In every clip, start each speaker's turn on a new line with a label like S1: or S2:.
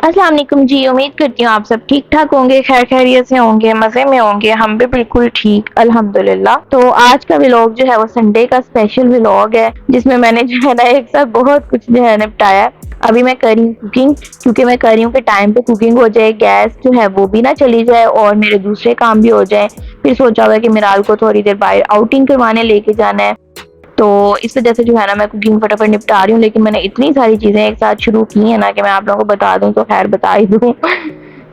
S1: अस्सलाम वालेकुम जी, उम्मीद करती हूँ आप सब ठीक-ठाक होंगे, खैर-खैरियत से होंगे, मज़े में होंगे, हम भी बिल्कुल ठीक अल्हम्दुलिल्लाह। तो आज का व्लॉग जो है वो संडे का स्पेशल व्लॉग है, जिसमें मैंने जो है ना एक साथ बहुत कुछ जो है निपटाया है। अभी मैं कर रही हूँ कुकिंग, क्योंकि मैं कर रही हूँ कि टाइम पे कुकिंग हो जाए, गैस जो है वो भी ना चली जाए और मेरे दूसरे काम भी हो जाएँ। फिर सोचा हुआ है कि मिराल को थोड़ी देर बाहर आउटिंग करवाने लेके जाना है। तो इस वजह से जो है ना मैं कुकिंग फटाफट निपटा रही हूँ, लेकिन मैंने इतनी सारी चीज़ें एक साथ शुरू की हैं ना कि मैं आप लोगों को बता दूँ तो खैर बता ही दूँ।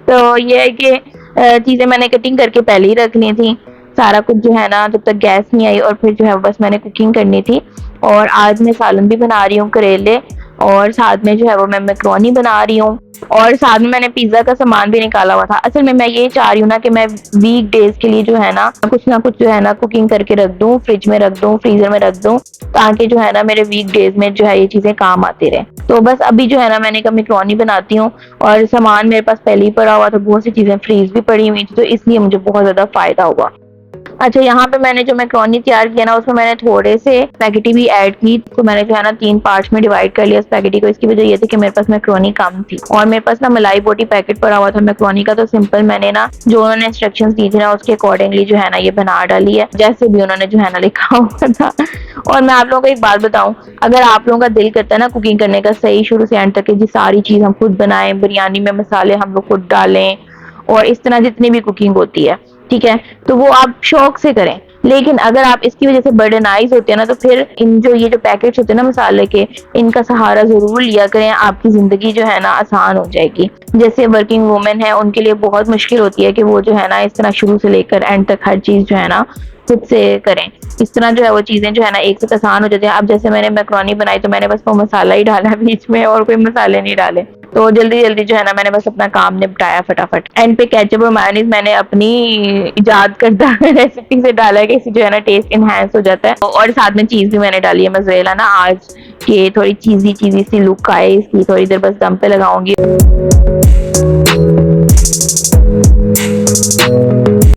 S1: तो ये है कि चीज़ें मैंने कटिंग करके पहले ही रख ली थी। सारा कुछ जो है ना जब तक गैस नहीं आई और फिर जो है बस मैंने कुकिंग करनी थी। और आज मैं सालन भी बना रही हूँ करेले, और साथ में जो है वो मैं मैकरोनी बना रही हूँ, और साथ में मैंने पिज़्ज़ा का सामान भी निकाला हुआ था। असल में मैं ये चाह रही हूँ ना कि मैं वीक डेज़ के लिए जो है ना कुछ जो है ना कुकिंग करके रख दूँ, फ्रिज में रख दूँ, फ्रीज़र में रख दूँ, ताकि जो है ना मेरे वीक डेज़ में जो है ये चीज़ें काम आती रहें। तो बस अभी जो है ना मैंने कहा मैकरोनी बनाती हूँ, और सामान मेरे पास पहले ही पड़ा हुआ था, बहुत सी चीज़ें फ्रीज़ भी पड़ी हुई थी, तो इसलिए मुझे बहुत ज़्यादा फ़ायदा हुआ। अच्छा, यहाँ पे मैंने जो मैकरोनी तैयार किया ना उसमें मैंने थोड़े से स्पैगेटी भी ऐड की, तो मैंने जो है ना 3 पार्ट्स में डिवाइड कर लिया स्पैगेटी को। इसकी वजह ये थी कि मेरे पास मैकरोनी कम थी, और मेरे पास ना मलाई बोटी पैकेट पड़ा हुआ था मैकरोनी का, तो सिंपल मैंने ना जो उन्होंने इंस्ट्रक्शंस दी थी ना उसके अकॉर्डिंगली जो है ना ये बना डाली है, जैसे भी उन्होंने जो है ना लिखा हुआ था। और मैं आप लोगों को एक बात बताऊं, अगर आप लोगों का दिल करता है ना कुकिंग करने का सही शुरू से एंड तक की सारी चीज हम खुद बनाएं, बिरयानी में मसाले हम लोग खुद डालें, और इस तरह जितनी भी कुकिंग होती है, ठीक है, तो वो आप शौक से करें। लेकिन अगर आप इसकी वजह से बर्डनाइज होते हैं ना, तो फिर इन जो ये जो पैकेट्स होते हैं ना मसाले के, इनका सहारा जरूर लिया करें, आपकी जिंदगी जो है ना आसान हो जाएगी। जैसे वर्किंग वुमेन है उनके लिए बहुत मुश्किल होती है कि वो जो है ना इस तरह शुरू से लेकर एंड तक हर चीज जो है ना खुद से करें। इस तरह जो है वो चीजें जो है ना एक से आसान हो जाती है। अब जैसे मैंने मैक्रोनी बनाई तो मैंने बस वो मसाला ही डाला बीच में, और कोई मसाले नहीं डाले, तो जल्दी जल्दी जो है ना मैंने बस अपना काम निपटाया फटाफट। एंड पे केचप और मेयोनीज मैंने अपनी इजाद करदा रेसिपी से डाला है कि इससे जो है ना टेस्ट इनहेंस हो जाता है, और साथ में चीज भी मैंने डाली है मोज़रेला ना, आज कि थोड़ी चीजी चीजी सी लुक आए इसकी। थोड़ी देर बस दम पे लगाऊंगी,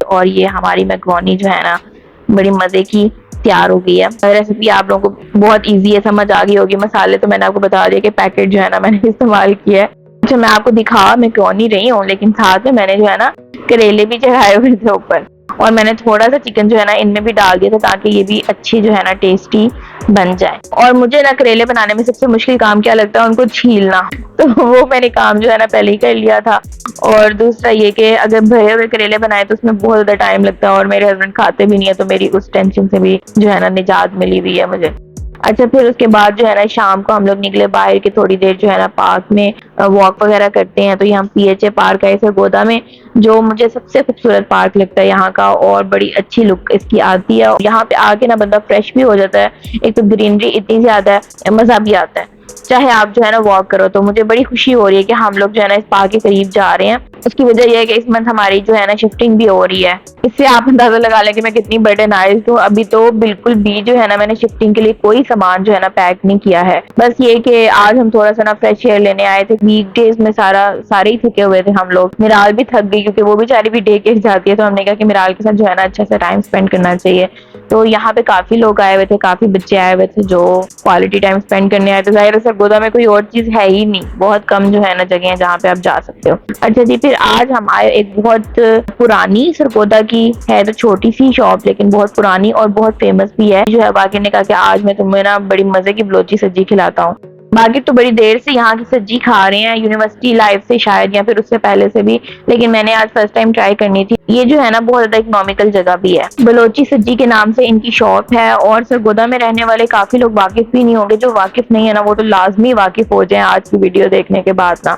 S1: और ये हमारी मैक्रोनी जो है ना बड़ी मजे की तैयार हो गई है। रेसिपी आप लोगों को बहुत इजी है, समझ आ गई होगी। मसाले तो मैंने आपको बता दिया कि पैकेट जो है ना मैंने इस्तेमाल किया है। अच्छा, मैं आपको दिखा मैक्रोनी रही हूँ, लेकिन साथ में मैंने जो है ना करेले भी चढ़ाए हुए थे ऊपर, और मैंने थोड़ा सा चिकन जो है ना इनमें भी डाल दिया था, ताकि ये भी अच्छी जो है ना टेस्टी बन जाए। और मुझे ना करेले बनाने में सबसे मुश्किल काम क्या लगता है, उनको छीलना। तो वो मैंने काम जो है ना पहले ही कर लिया था। और दूसरा ये कि अगर भरे हुए करेले बनाए तो उसमें बहुत ज़्यादा टाइम लगता है, और मेरे हस्बैंड खाते भी नहीं है, तो मेरी उस टेंशन से भी जो है ना निजात मिली हुई है मुझे। अच्छा, फिर उसके बाद जो है ना शाम को हम लोग निकले बाहर के, थोड़ी देर जो है ना पार्क में वॉक वगैरह करते हैं। तो यहाँ पीएचए पार्क है सरगोदा में, जो मुझे सबसे खूबसूरत पार्क लगता है यहाँ का, और बड़ी अच्छी लुक इसकी आती है। यहाँ पे आके ना बंदा फ्रेश भी हो जाता है, एक तो ग्रीनरी इतनी ज्यादा है, मजा भी आता है चाहे आप जो है ना वॉक करो। तो मुझे बड़ी खुशी हो रही है कि हम लोग जो है ना इस पार्क के करीब जा रहे हैं। उसकी वजह यह है कि इस मंथ हमारी जो है ना शिफ्टिंग भी हो रही है। इससे आप अंदाजा लगा लें कि मैं कितनी बर्डनाइज्ड हूँ। अभी तो बिल्कुल भी जो है ना मैंने शिफ्टिंग के लिए कोई सामान जो है ना पैक नहीं किया है। बस ये कि आज हम थोड़ा सा ना फ्रेश एयर लेने आए थे। वीक डेज में सारे ही थके हुए थे हम लोग। मिराल भी थक गई, क्योंकि वो बेचारी भी डे केयर जाती है, तो हमने कहा कि मिराल के साथ जो है ना अच्छा सा टाइम स्पेंड करना चाहिए। तो यहाँ पे काफी लोग आए हुए थे, काफी बच्चे आए हुए थे जो क्वालिटी टाइम स्पेंड करने आए थे। जाहिर है सरगोदा में कोई और चीज है ही नहीं, बहुत कम जो है ना जगह है जहाँ पे आप जा सकते हो। अच्छा जी, फिर आज हम आए एक बहुत पुरानी सरगोदा की है, तो छोटी सी शॉप लेकिन बहुत पुरानी और बहुत फेमस भी है। जो है बाकी ने कहा कि आज मैं तुम्हें ना बड़ी मजे की बलोची सब्जी खिलाता हूँ। बाकी तो बड़ी देर से यहाँ की सब्जी खा रहे हैं, यूनिवर्सिटी लाइफ से शायद, या फिर उससे पहले से भी, लेकिन मैंने आज फर्स्ट टाइम ट्राई करनी थी। ये जो है ना बहुत ज्यादा इकोनॉमिकल जगह भी है। बलोची सब्जी के नाम से इनकी शॉप है, और सरगोदा में रहने वाले काफी लोग वाकिफ भी नहीं होंगे। जो वाकिफ नहीं है ना वो तो लाजमी वाकिफ हो जाए आज की वीडियो देखने के बाद ना।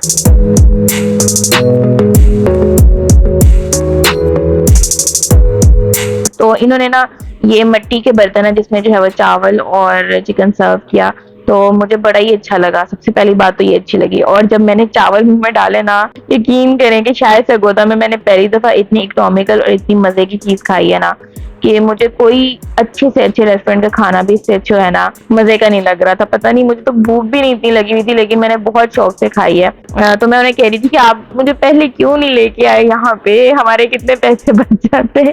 S1: तो इन्होंने ना ये मिट्टी के बर्तन है जिसमें जो है वो चावल और चिकन सर्व किया, तो मुझे बड़ा ही अच्छा लगा। सबसे पहली बात तो ये अच्छी लगी, और जब मैंने चावल मुंह में डाले ना, यकीन करें कि शायद सरगोदा में मैंने पहली दफा इतनी इकोनॉमिकल और इतनी मजे की चीज खाई है ना, कि मुझे कोई अच्छे से अच्छे रेस्टोरेंट का खाना भी इससे अच्छा है ना मजे का नहीं लग रहा था। पता नहीं, मुझे तो भूख भी नहीं इतनी लगी हुई थी, लेकिन मैंने बहुत शौक से खाई है। तो मैं उन्हें कह रही थी कि आप मुझे पहले क्यों नहीं लेके आए यहाँ पे, हमारे कितने पैसे बच जाते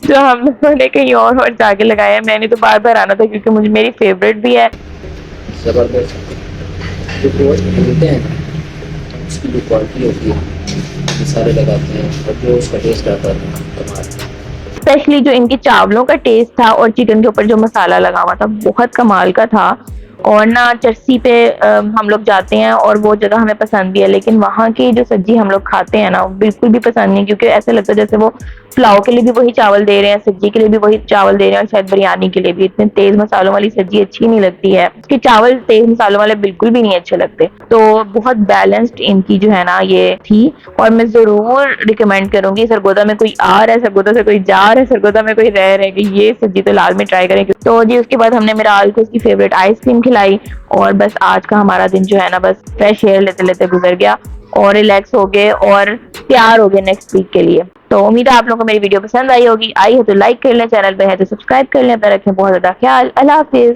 S1: जो हम लोगों ने कहीं और जाके लगाया है। मैंने तो बार बार आना था, क्योंकि मुझे मेरी फेवरेट भी है।
S2: जबरदस्त जो गोश्त मिलते हैं उसकी जो क्वालिटी होती है मसाले लगाते हैं और जो उसका टेस्ट आता है कमाल।
S1: स्पेशली जो इनके चावलों का टेस्ट था और चिकन के ऊपर जो मसाला लगा हुआ था बहुत कमाल का था। और ना चरसी पे हम लोग जाते हैं और वो जगह हमें पसंद भी है, लेकिन वहाँ की जो सब्जी हम लोग खाते हैं ना वो बिल्कुल भी पसंद नहीं, क्योंकि ऐसा लगता है जैसे वो पुलाव के लिए भी वही चावल दे रहे हैं, सब्जी के लिए भी वही चावल दे रहे हैं और शायद बिरयानी के लिए भी। इतने तेज मसालों वाली सब्जी अच्छी नहीं लगती है, उसके चावल तेज मसालों वाले बिल्कुल भी नहीं अच्छे लगते। तो बहुत बैलेंस्ड इनकी जो है ना ये थी, और मैं जरूर रिकमेंड करूंगी सरगोदा में कोई आ रहा है, सरगोदा से कोई जा रहा है, सरगोदा में कोई रह रहा है कि ये सब्जी तो लाजमी ट्राई करें। तो जी उसके बाद हमने मिराल को उसकी फेवरेट आइसक्रीम खिलाई, और बस आज का हमारा दिन जो है ना बस फ्रेश एयर लेते लेते गुजर गया, और रिलैक्स हो गए और तैयार हो गए नेक्स्ट वीक के लिए। तो उम्मीद है आप लोगों को मेरी वीडियो पसंद आई होगी। आई है तो लाइक कर लें, चैनल पे है तो सब्सक्राइब कर लें। अपना रखें बहुत ज्यादा ख्याल। अल्लाह हाफिज।